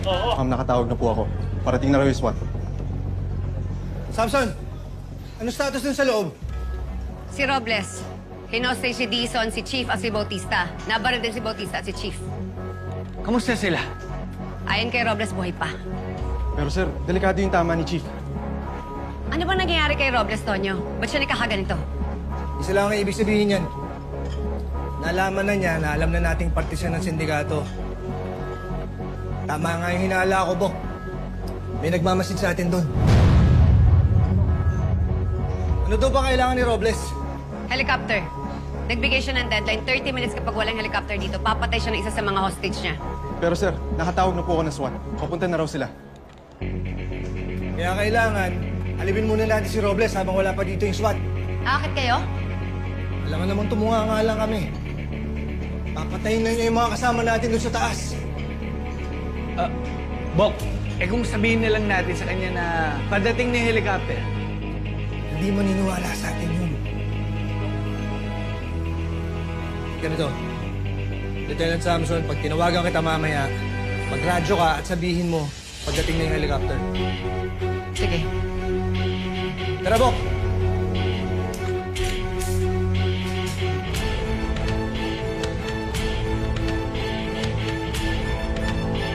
Ma'am, nakatawag na po ako. Parating na raw yung SWAT. Samson, ano status dun sa loob? Si Robles. Hinostage si Dizon, si Chief at si Bautista. Nabaril din si Bautista at si Chief. Kamusta sila? Ayon kay Robles, buhay pa. Pero sir, delikado yung tama ni Chief. Ano ba nangyayari kay Robles, Tonyo? Ba't siya nagkakaganito? Isa lang ang ibig sabihin yan. Nalaman na niya na alam na nating parte siya ng sindikato. Tama nga yung hinala ko, Bok. May nagmamasid sa atin doon. Ano daw ba kailangan ni Robles? Helicopter. Nagbigay siya ng deadline, 30 minutes kapag walang helicopter dito. Papatay siya ng isa sa mga hostage niya. Pero sir, nakatawag na po ako ng SWAT. Papunta na raw sila. Kaya kailangan, alibin muna natin si Robles habang wala pa dito yung SWAT. Akit kayo? Alam mo naman tumunga nga lang kami. Papatayin na niya yung mga kasama natin doon sa taas. Bok, kung sabihin na lang natin sa kanya na padating na yung helicopter. Hindi maniniwala sa atin yun. Ganito, Lieutenant Samson, pag tinawagan kita mamaya, mag-radyo ka at sabihin mo pagdating na yung helicopter. Sige. Tara, Bok!